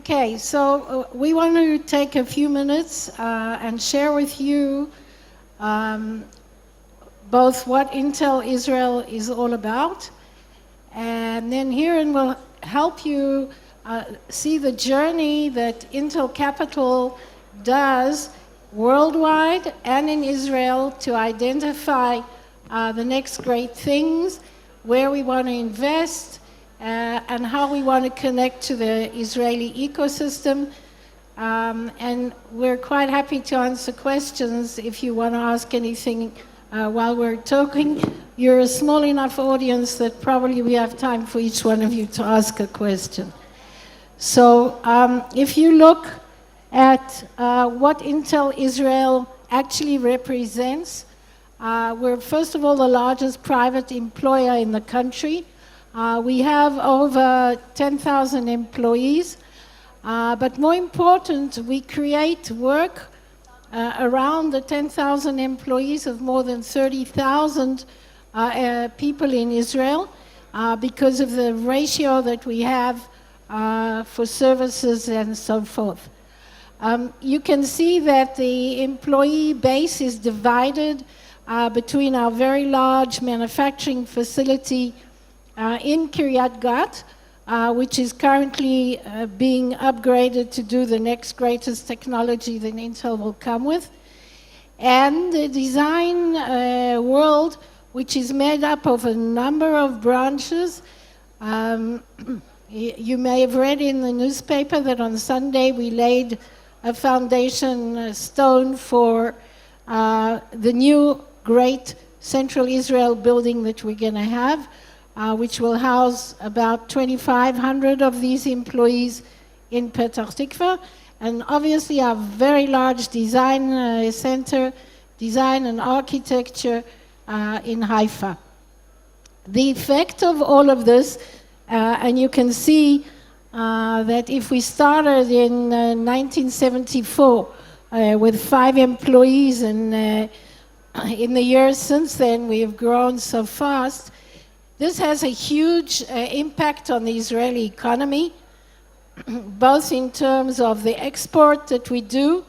Okay, so we want to take a few minutes and share with you both what Intel Israel is all about, and then Hiren will help you see the journey that Intel Capital does worldwide and in Israel to identify the next great things, where we want to invest, and how we want to connect to the Israeli ecosystem. And we're quite happy to answer questions if you want to ask anything while we're talking. You're a small enough audience that probably we have time for each one of you to ask a question. So if you look at what Intel Israel actually represents, we're first of all the largest private employer in the country. We have over 10,000 employees, but more important, we create work around the 10,000 employees of more than 30,000 people in Israel because of the ratio that we have for services and so forth. You can see that the employee base is divided between our very large manufacturing facility in Kiryat Gat, which is currently being upgraded to do the next greatest technology that Intel will come with, and the design world, which is made up of a number of branches. You may have read in the newspaper that on Sunday we laid a foundation stone for the new great Central Israel building that we're going to have, which will house about 2,500 of these employees in Petah Tikva, and obviously our very large design center, design and architecture in Haifa. The effect of all of this, and you can see that if we started in 1974 with 5 employees, and in the years since then we have grown so fast. This has a huge impact on the Israeli economy, both in terms of the export that we do,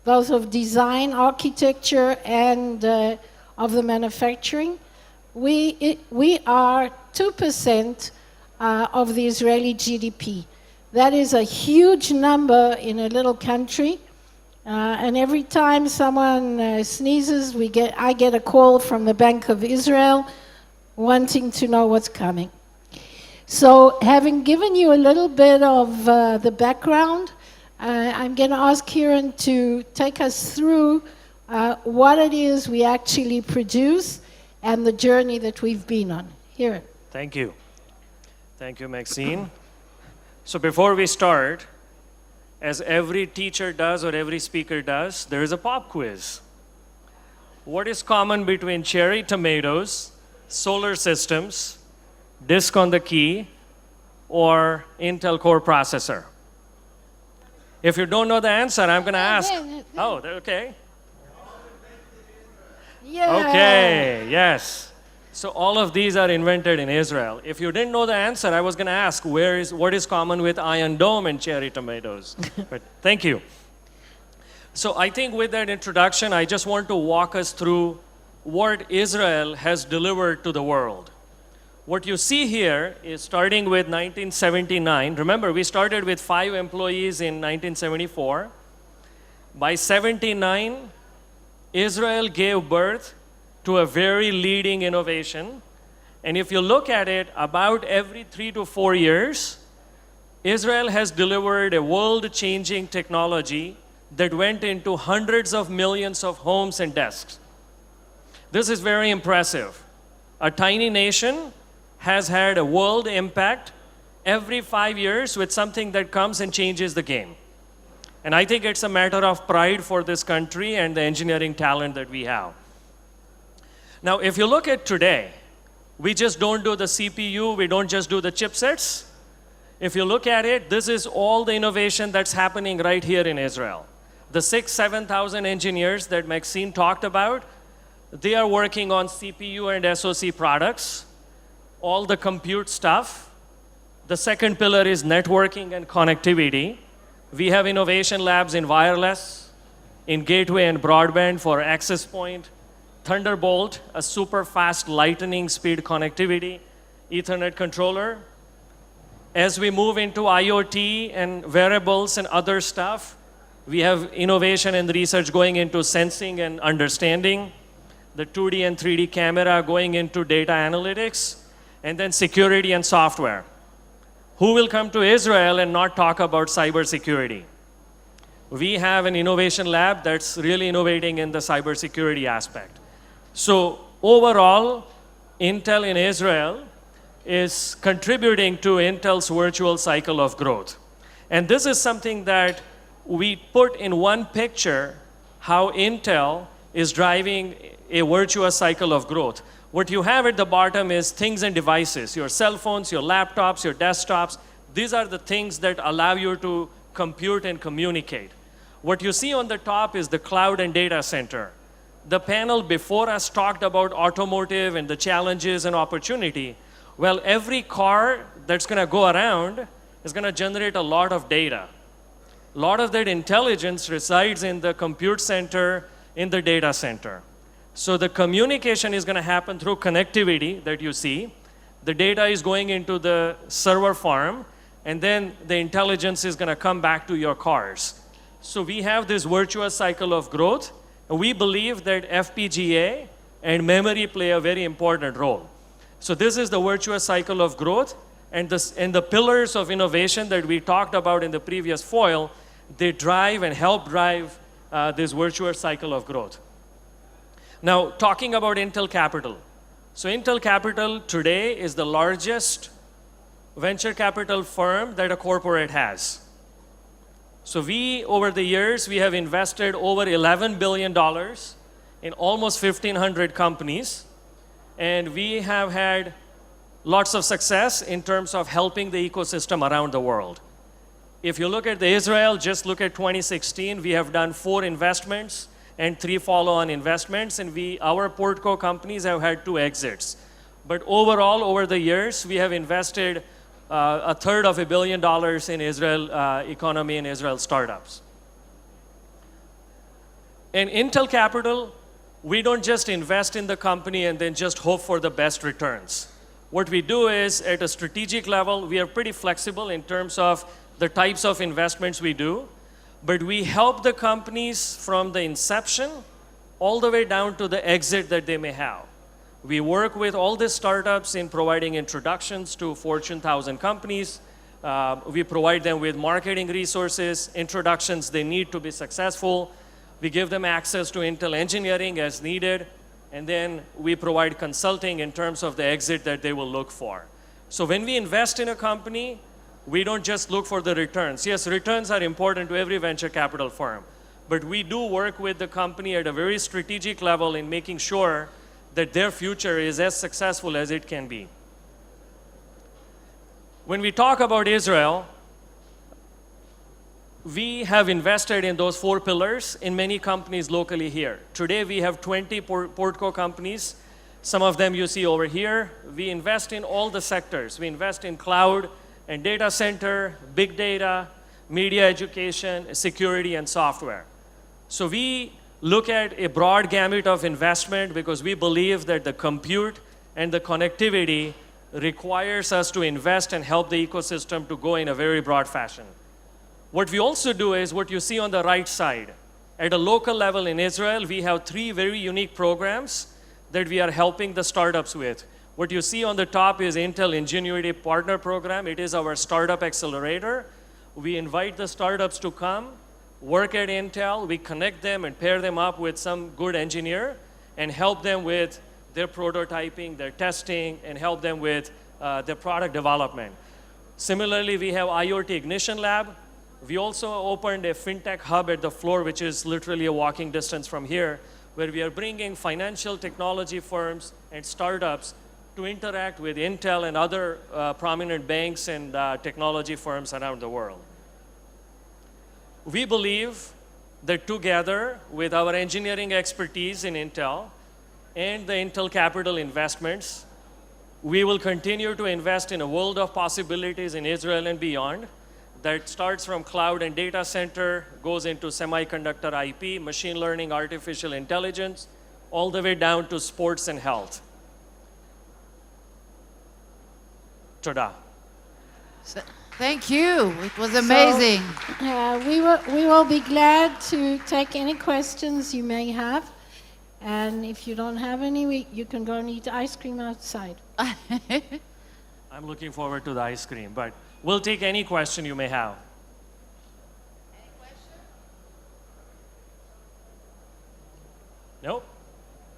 both of design, architecture, and of the manufacturing. We are 2% of the Israeli GDP. That is a huge number in a little country. And every time someone sneezes, I get a call from the Bank of Israel wanting to know what's coming. So having given you a little bit of the background, I'm going to ask Hiren to take us through what it is we actually produce and the journey that we've been on. Hiren. Thank you. Thank you, Maxine. So before we start, as every teacher does or every speaker does, there is a pop quiz. What is common between cherry tomatoes, solar systems, disk on the key, or Intel Core processor? If you don't know the answer, I'm going to ask. Oh, okay. Yeah. Okay, yes. So all of these are invented in Israel. If you didn't know the answer, I was going to ask what is common with Iron Dome and cherry tomatoes. But thank you. So I think with that introduction, I just want to walk us through what Israel has delivered to the world. What you see here is starting with 1979. Remember, we started with 5 employees in 1974. By 79, Israel gave birth to a very leading innovation. And if you look at it, about every 3 to 4 years, Israel has delivered a world-changing technology that went into hundreds of millions of homes and desks. This is very impressive. A tiny nation has had a world impact every 5 years with something that comes and changes the game. And I think it's a matter of pride for this country and the engineering talent that we have. Now, if you look at today, we just don't do the CPU, we don't just do the chipsets. If you look at it, this is all the innovation that's happening right here in Israel. The 7,000 engineers that Maxine talked about, they are working on CPU and SoC products, all the compute stuff. The second pillar is networking and connectivity. We have innovation labs in wireless, in gateway and broadband for access point, Thunderbolt, a super fast lightning speed connectivity, Ethernet controller. As we move into IoT and wearables and other stuff, we have innovation and research going into sensing and understanding, the 2D and 3D camera going into data analytics, and then security and software. Who will come to Israel and not talk about cybersecurity? We have an innovation lab that's really innovating in the cybersecurity aspect. So overall, Intel in Israel is contributing to Intel's virtual cycle of growth. And this is something that we put in one picture, how Intel is driving a virtuous cycle of growth. What you have at the bottom is things and devices, your cell phones, your laptops, your desktops. These are the things that allow you to compute and communicate. What you see on the top is the cloud and data center. The panel before us talked about automotive and the challenges and opportunity. Well, every car that's going to go around is going to generate a lot of data. A lot of that intelligence resides in the compute center, in the data center. So the communication is going to happen through connectivity that you see. The data is going into the server farm, and then the intelligence is going to come back to your cars. So we have this virtuous cycle of growth, and we believe that FPGA and memory play a very important role. So this is the virtuous cycle of growth, and the pillars of innovation that we talked about in the previous foil, they drive and help drive this virtuous cycle of growth. Now, talking about Intel Capital. So Intel Capital today is the largest venture capital firm that a corporate has. So over the years, we have invested over $11 billion in almost 1,500 companies. And we have had lots of success in terms of helping the ecosystem around the world. If you look at Israel, just look at 2016, we have done 4 investments and 3 follow-on investments, and our Portco companies have had 2 exits. But overall, over the years, we have invested $1/3 billion in Israel economy and Israel startups. In Intel Capital, we don't just invest in the company and then just hope for the best returns. What we do is, at a strategic level, we are pretty flexible in terms of the types of investments we do. But we help the companies from the inception all the way down to the exit that they may have. We work with all the startups in providing introductions to Fortune 1000 companies. We provide them with marketing resources, introductions they need to be successful. We give them access to Intel engineering as needed. And then we provide consulting in terms of the exit that they will look for. So when we invest in a company, we don't just look for the returns. Yes, returns are important to every venture capital firm. But we do work with the company at a very strategic level in making sure that their future is as successful as it can be. When we talk about Israel, we have invested in those 4 pillars in many companies locally here. Today we have 20 Portco companies. Some of them you see over here. We invest in all the sectors. We invest in cloud and data center, big data, media education, security, and software. So we look at a broad gamut of investment because we believe that the compute and the connectivity requires us to invest and help the ecosystem to go in a very broad fashion. What we also do is what you see on the right side. At a local level in Israel, we have 3 very unique programs that we are helping the startups with. What you see on the top is Intel Ingenuity Partner Program. It is our startup accelerator. We invite the startups to come, work at Intel. We connect them and pair them up with some good engineer and help them with their prototyping, their testing, and help them with their product development. Similarly, we have IoT Ignition Lab. We also opened a fintech hub at the floor, which is literally a walking distance from here, where we are bringing financial technology firms and startups to interact with Intel and other prominent banks and technology firms around the world. We believe that together with our engineering expertise in Intel and the Intel Capital investments, we will continue to invest in a world of possibilities in Israel and beyond. that starts from cloud and data center, goes into semiconductor IP, machine learning, artificial intelligence, all the way down to sports and health. Toda. Thank you. It was amazing. We will be glad to take any questions you may have. And if you don't have any, you can go and eat ice cream outside. I'm looking forward to the ice cream, but we'll take any question you may have. Any question? No?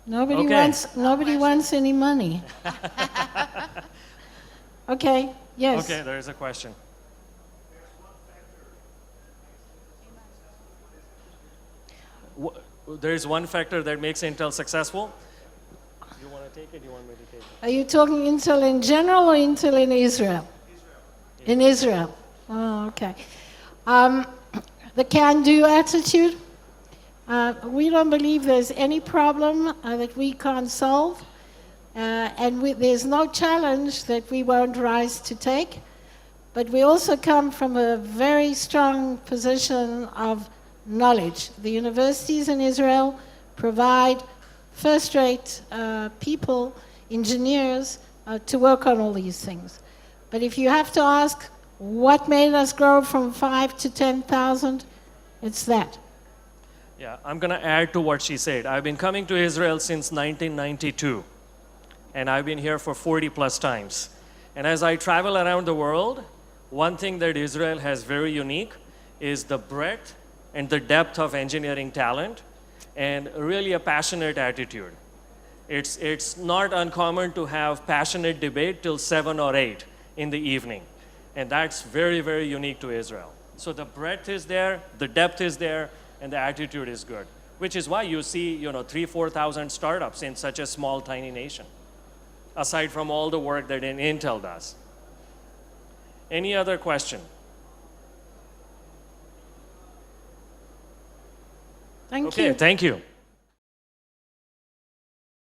Nobody wants any money. Okay, yes. Okay, there is a question. There is one factor that makes Intel successful. You want to take it? You want me to take it? Are you talking Intel in general or Intel in Israel? In Israel. Oh, okay. The can-do attitude. We don't believe there's any problem that we can't solve. And there's no challenge that we won't rise to take. But we also come from a very strong position of knowledge. The universities in Israel provide first-rate people, engineers, to work on all these things. But if you have to ask what made us grow from 5 to 10,000, it's that. Yeah, I'm going to add to what she said. I've been coming to Israel since 1992, and I've been here for 40 plus times. And as I travel around the world, one thing that Israel has very unique is the breadth and the depth of engineering talent and really a passionate attitude. It's not uncommon to have passionate debate till 7 or 8 in the evening. And that's very, very unique to Israel. So the breadth is there, the depth is there, and the attitude is good. Which is why you see, 3,000-4,000 startups in such a small, tiny nation, aside from all the work that Intel does. Any other question? Thank you. Okay, thank you.